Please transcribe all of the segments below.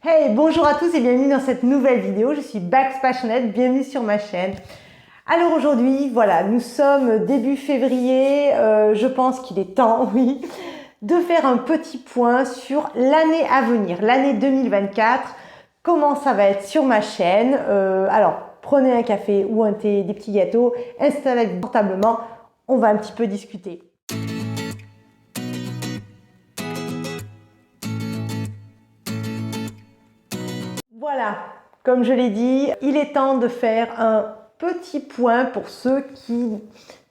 Hey, bonjour à tous et bienvenue dans cette nouvelle vidéo. Je suis Bax Passionate, bienvenue sur ma chaîne. Alors aujourd'hui, voilà, nous sommes début février, je pense qu'il est temps, oui, de faire un petit point sur l'année à venir, l'année 2024, comment ça va être sur ma chaîne. Alors, prenez un café ou un thé, des petits gâteaux, installez-vous confortablement, on va un petit peu discuter. Voilà, comme je l'ai dit, il est temps de faire un petit point pour ceux qui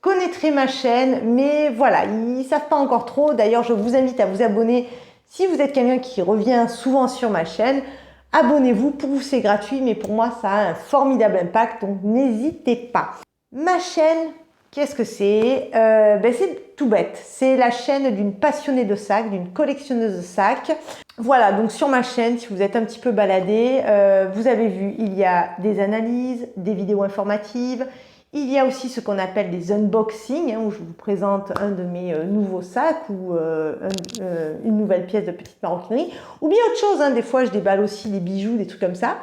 connaîtraient ma chaîne, mais voilà, ils ne savent pas encore trop. D'ailleurs, je vous invite à vous abonner si vous êtes quelqu'un qui revient souvent sur ma chaîne. Abonnez-vous, pour vous c'est gratuit, mais pour moi ça a un formidable impact, donc n'hésitez pas. Ma chaîne, qu'est-ce que c'est? C'est tout bête, c'est la chaîne d'une passionnée de sacs, d'une collectionneuse de sacs. Voilà, donc sur ma chaîne, si vous êtes un petit peu baladé, vous avez vu, il y a des analyses, des vidéos informatives, il y a aussi ce qu'on appelle des unboxings, où je vous présente un de mes nouveaux sacs ou une nouvelle pièce de petite maroquinerie, ou bien autre chose, des fois je déballe aussi des bijoux, des trucs comme ça.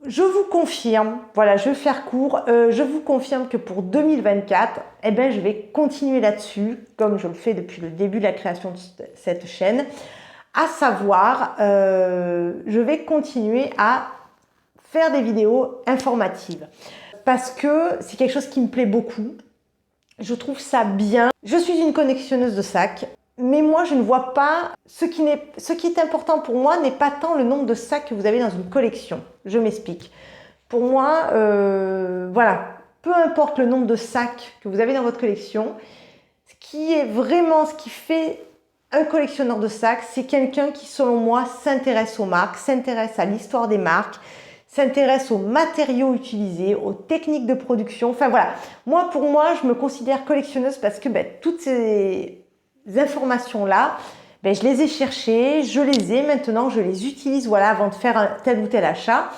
Je vous confirme, voilà, je vais faire court, je vous confirme que pour 2024, je vais continuer là-dessus, comme je le fais depuis le début de la création de cette chaîne. À savoir, je vais continuer à faire des vidéos informatives parce que c'est quelque chose qui me plaît beaucoup. Je trouve ça bien. Je suis une collectionneuse de sacs, mais moi je ne vois pas ce qui est important pour moi n'est pas tant le nombre de sacs que vous avez dans une collection. Je m'explique. Pour moi, voilà, peu importe le nombre de sacs que vous avez dans votre collection, ce qui est vraiment ce qui fait un collectionneur de sacs, c'est quelqu'un qui, selon moi, s'intéresse aux marques, s'intéresse à l'histoire des marques, s'intéresse aux matériaux utilisés, aux techniques de production. Enfin voilà, pour moi, je me considère collectionneuse parce que toutes ces informations-là, je les ai cherchées, je les ai, maintenant je les utilise voilà, avant de faire un tel ou tel achat.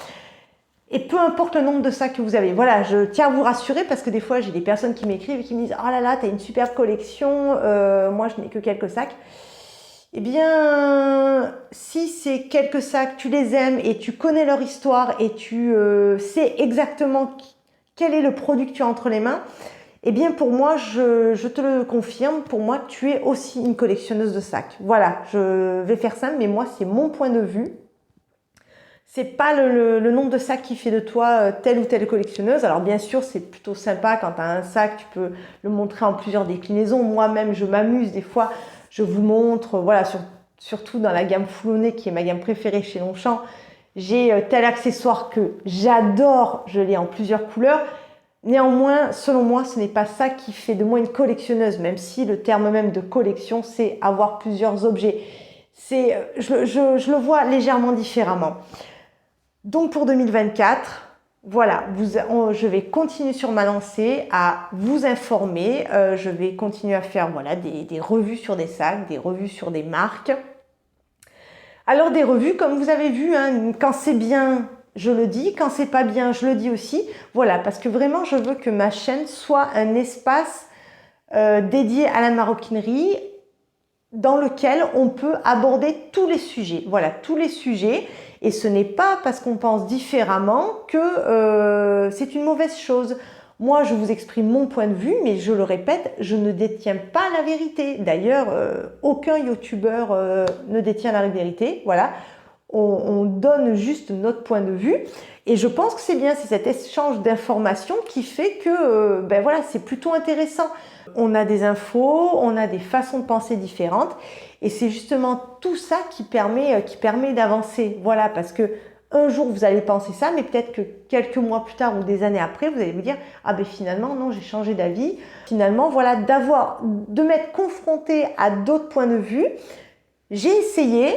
Et peu importe le nombre de sacs que vous avez. Voilà, je tiens à vous rassurer parce que des fois, j'ai des personnes qui m'écrivent et qui me disent « Oh là là, t'as une superbe collection, moi je n'ai que quelques sacs. » Eh bien, si ces quelques sacs, tu les aimes et tu connais leur histoire et tu sais exactement quel est le produit que tu as entre les mains, eh bien pour moi, je te le confirme, pour moi, tu es aussi une collectionneuse de sacs. Voilà, je vais faire simple, mais moi, c'est mon point de vue. C'est pas le nombre de sacs qui fait de toi telle ou telle collectionneuse. Alors bien sûr, c'est plutôt sympa quand tu as un sac, tu peux le montrer en plusieurs déclinaisons. Moi-même, je m'amuse des fois, je vous montre, voilà, surtout dans la gamme Foulonnais qui est ma gamme préférée chez Longchamp. J'ai tel accessoire que j'adore, je l'ai en plusieurs couleurs. Néanmoins, selon moi, ce n'est pas ça qui fait de moi une collectionneuse, même si le terme même de collection, c'est avoir plusieurs objets. Je le vois légèrement différemment. Donc pour 2024, voilà, je vais continuer sur ma lancée à vous informer. Je vais continuer à faire voilà, des revues sur des sacs, des revues sur des marques. Alors des revues, comme vous avez vu, quand c'est bien, je le dis. Quand c'est pas bien, je le dis aussi. Voilà, parce que vraiment, je veux que ma chaîne soit un espace dédié à la maroquinerie dans lequel on peut aborder tous les sujets. Voilà, tous les sujets. Et ce n'est pas parce qu'on pense différemment que c'est une mauvaise chose. Moi, je vous exprime mon point de vue, mais je le répète, je ne détiens pas la vérité. D'ailleurs, aucun youtubeur ne détient la vérité. Voilà, on donne juste notre point de vue. Et je pense que c'est bien, c'est cet échange d'informations qui fait que voilà, c'est plutôt intéressant. On a des infos, on a des façons de penser différentes. Et c'est justement tout ça qui permet d'avancer. Voilà, parce que un jour, vous allez penser ça, mais peut-être que quelques mois plus tard ou des années après, vous allez vous dire « Ah ben finalement, non, j'ai changé d'avis. » Finalement, voilà, de m'être confronté à d'autres points de vue. J'ai essayé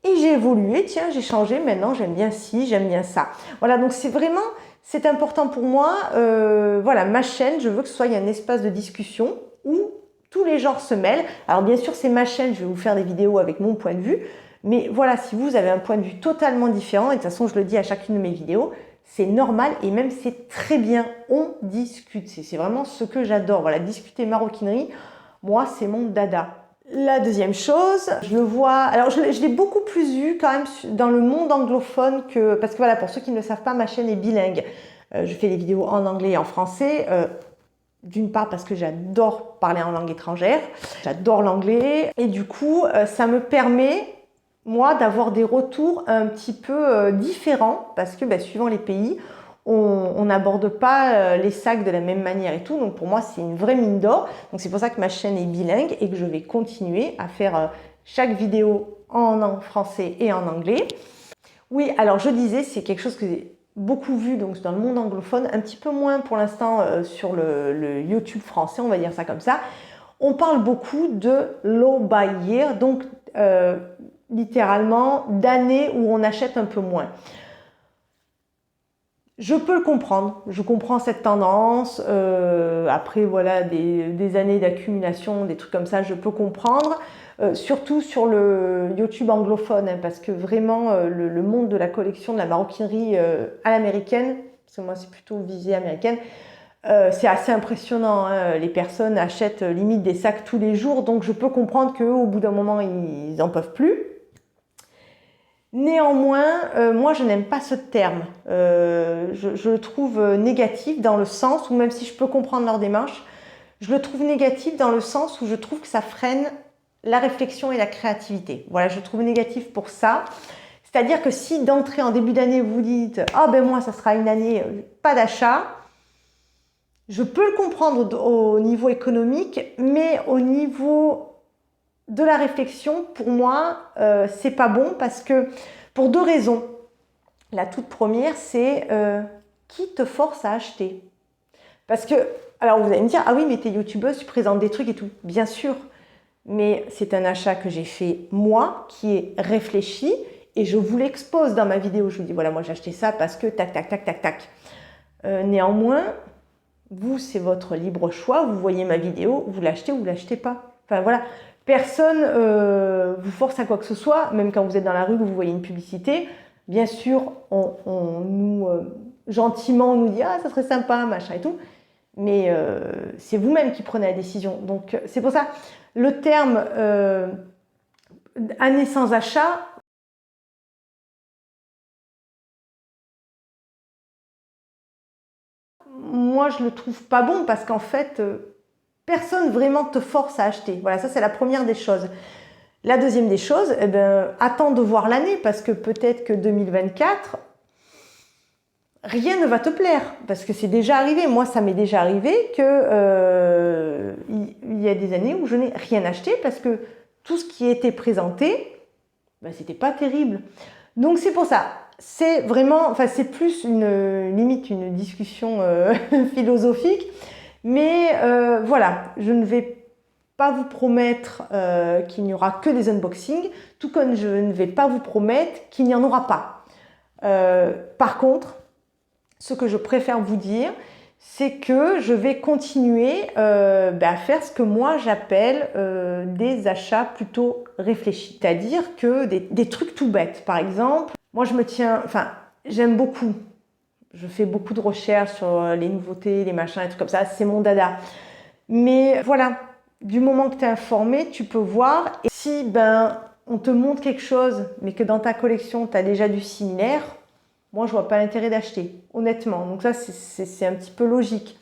et j'ai évolué. Tiens, j'ai changé. Maintenant, j'aime bien ci, j'aime bien ça. Voilà, donc c'est important pour moi. Voilà, ma chaîne, je veux que ce soit un espace de discussion où tous les genres se mêlent. Alors bien sûr, c'est ma chaîne, je vais vous faire des vidéos avec mon point de vue. Mais voilà, si vous avez un point de vue totalement différent, et de toute façon, je le dis à chacune de mes vidéos, c'est normal et même c'est très bien. On discute. C'est vraiment ce que j'adore. Voilà, discuter maroquinerie, moi, c'est mon dada. La deuxième chose, je le vois, alors je l'ai beaucoup plus vu quand même dans le monde anglophone que, parce que voilà, pour ceux qui ne le savent pas, ma chaîne est bilingue. Je fais des vidéos en anglais et en français. D'une part parce que j'adore parler en langue étrangère, j'adore l'anglais et du coup ça me permet moi d'avoir des retours un petit peu différents parce que suivant les pays on n'aborde pas les sacs de la même manière et tout, donc pour moi c'est une vraie mine d'or. Donc c'est pour ça que ma chaîne est bilingue et que je vais continuer à faire chaque vidéo en français et en anglais. Oui, alors je disais, c'est quelque chose que j'ai beaucoup vu donc dans le monde anglophone, un petit peu moins pour l'instant sur le YouTube français, on va dire ça comme ça. On parle beaucoup de low buy year, donc littéralement d'années où on achète un peu moins. Je peux le comprendre, je comprends cette tendance, après voilà des années d'accumulation, des trucs comme ça, je peux comprendre, surtout sur le YouTube anglophone, hein, parce que vraiment le monde de la collection de la maroquinerie à l'américaine, parce que moi c'est plutôt visée américaine, c'est assez impressionnant, hein. Les personnes achètent limite des sacs tous les jours, donc je peux comprendre qu'au bout d'un moment ils n'en peuvent plus. Néanmoins, moi je n'aime pas ce terme, je le trouve négatif dans le sens où même si je peux comprendre leur démarche, je le trouve négatif dans le sens où je trouve que ça freine la réflexion et la créativité. Voilà, je le trouve négatif pour ça. C'est-à-dire que si d'entrée en début d'année vous dites « Ah ben moi ça sera une année pas d'achat », je peux le comprendre au niveau économique, mais au niveau de la réflexion, pour moi, c'est pas bon parce que pour deux raisons. La toute première, c'est qui te force à acheter? Parce que, alors vous allez me dire, ah oui, mais t'es youtubeuse, tu présentes des trucs et tout. Bien sûr, mais c'est un achat que j'ai fait moi, qui est réfléchi et je vous l'expose dans ma vidéo. Je vous dis, voilà, moi j'ai acheté ça parce que tac, tac, tac, tac, tac. Néanmoins, vous, c'est votre libre choix. Vous voyez ma vidéo, vous l'achetez ou vous l'achetez pas. Enfin voilà. Personne vous force à quoi que ce soit, même quand vous êtes dans la rue, que vous voyez une publicité. Bien sûr, gentiment, on nous dit « Ah, ça serait sympa, machin et tout ». Mais c'est vous-même qui prenez la décision. Donc, c'est pour ça, le terme année sans achat », moi, je le trouve pas bon parce qu'en fait, personne vraiment te force à acheter. Voilà, ça c'est la première des choses. La deuxième des choses, eh ben, attends de voir l'année parce que peut-être que 2024, rien ne va te plaire parce que c'est déjà arrivé. Moi, ça m'est déjà arrivé que il y a des années où je n'ai rien acheté parce que tout ce qui était présenté, ben, c'était pas terrible. Donc c'est pour ça. C'est vraiment, enfin c'est plus limite une discussion philosophique, mais voilà, je ne vais pas vous promettre qu'il n'y aura que des unboxings, tout comme je ne vais pas vous promettre qu'il n'y en aura pas. Par contre, ce que je préfère vous dire, c'est que je vais continuer à faire ce que moi j'appelle des achats plutôt réfléchis. C'est-à-dire que des trucs tout bêtes. Par exemple, moi je me tiens, enfin j'aime beaucoup, je fais beaucoup de recherches sur les nouveautés, les machins et tout comme ça, c'est mon dada. Mais voilà, du moment que tu es informé, tu peux voir. Et si on te montre quelque chose, mais que dans ta collection tu as déjà du similaire, moi, je vois pas l'intérêt d'acheter, honnêtement. Donc ça, c'est un petit peu logique.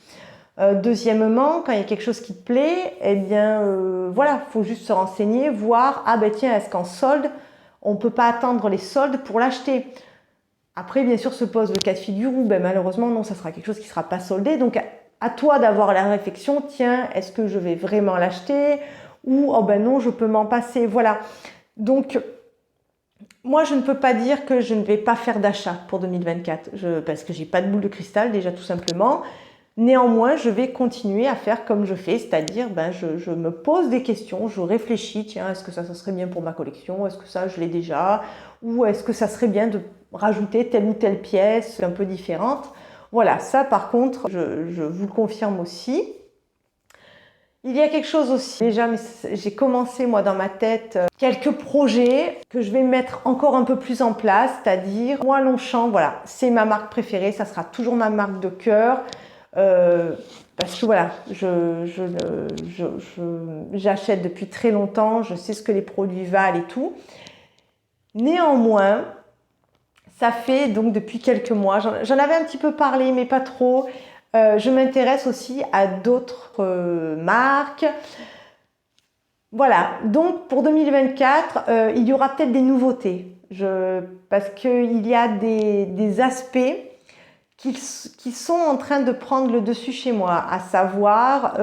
Deuxièmement, quand il y a quelque chose qui te plaît, eh bien, voilà, il faut juste se renseigner, voir, ah ben tiens, est-ce qu'en solde, on ne peut pas attendre les soldes pour l'acheter? Après, bien sûr, se pose le cas de figure où, malheureusement, non, ça sera quelque chose qui ne sera pas soldé. Donc, à toi d'avoir la réflexion, tiens, est-ce que je vais vraiment l'acheter? Ou, oh ben non, je peux m'en passer, voilà. Donc, moi, je ne peux pas dire que je ne vais pas faire d'achat pour 2024, parce que j'ai pas de boule de cristal, déjà tout simplement. Néanmoins, je vais continuer à faire comme je fais, c'est-à-dire je me pose des questions, je réfléchis, tiens, est-ce que ça serait bien pour ma collection? Est-ce que ça, je l'ai déjà? Ou est-ce que ça serait bien de rajouter telle ou telle pièce un peu différente? Voilà, ça par contre, je vous le confirme aussi. Il y a quelque chose aussi, déjà j'ai commencé moi dans ma tête quelques projets que je vais mettre encore un peu plus en place, c'est-à-dire moi Longchamp, voilà, c'est ma marque préférée, ça sera toujours ma marque de cœur. Parce que voilà, j'achète depuis très longtemps, je sais ce que les produits valent et tout. Néanmoins, ça fait donc depuis quelques mois, j'en avais un petit peu parlé, mais pas trop. Je m'intéresse aussi à d'autres marques. Voilà, donc pour 2024, il y aura peut-être des nouveautés. Parce qu'il y a des aspects qui sont en train de prendre le dessus chez moi, à savoir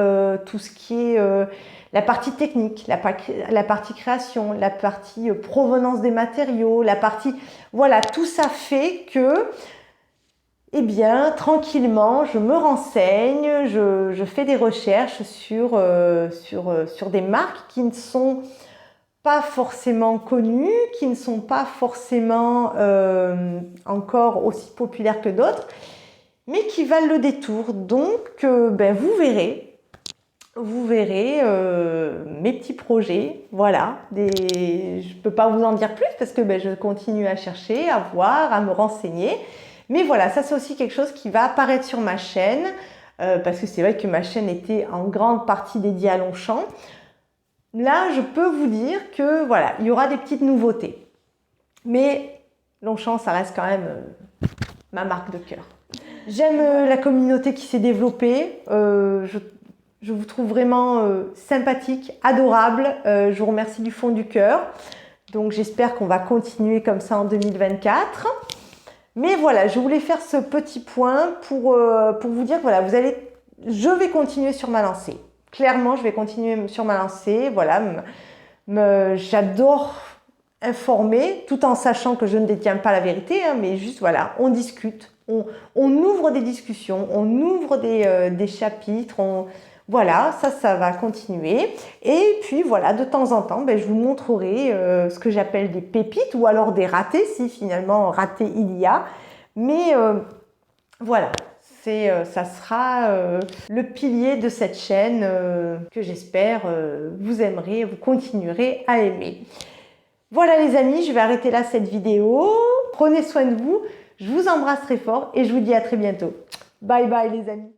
tout ce qui est la partie technique, la partie création, la partie provenance des matériaux, la partie... Voilà, tout ça fait que, eh bien, tranquillement, je me renseigne, je fais des recherches sur des marques qui ne sont pas forcément connues, qui ne sont pas forcément encore aussi populaires que d'autres, mais qui valent le détour. Donc, ben, vous verrez mes petits projets. Voilà, je ne peux pas vous en dire plus parce que ben, je continue à chercher, à voir, à me renseigner. Mais voilà, ça c'est aussi quelque chose qui va apparaître sur ma chaîne parce que c'est vrai que ma chaîne était en grande partie dédiée à Longchamp. Là, je peux vous dire que voilà, il y aura des petites nouveautés. Mais Longchamp, ça reste quand même ma marque de cœur. J'aime la communauté qui s'est développée. Je vous trouve vraiment sympathique, adorable. Je vous remercie du fond du cœur. Donc j'espère qu'on va continuer comme ça en 2024. Mais voilà, je voulais faire ce petit point pour vous dire, voilà, je vais continuer sur ma lancée. Clairement, je vais continuer sur ma lancée. Voilà, j'adore informer, tout en sachant que je ne détiens pas la vérité, hein, mais juste, voilà, on discute, on ouvre des discussions, on ouvre des chapitres, voilà, ça va continuer. Et puis, voilà, de temps en temps, ben, je vous montrerai ce que j'appelle des pépites ou alors des ratés, si finalement ratés il y a. Mais voilà. Ça sera le pilier de cette chaîne que j'espère vous aimerez, vous continuerez à aimer. Voilà les amis, je vais arrêter là cette vidéo. Prenez soin de vous, je vous embrasse très fort et je vous dis à très bientôt. Bye bye les amis.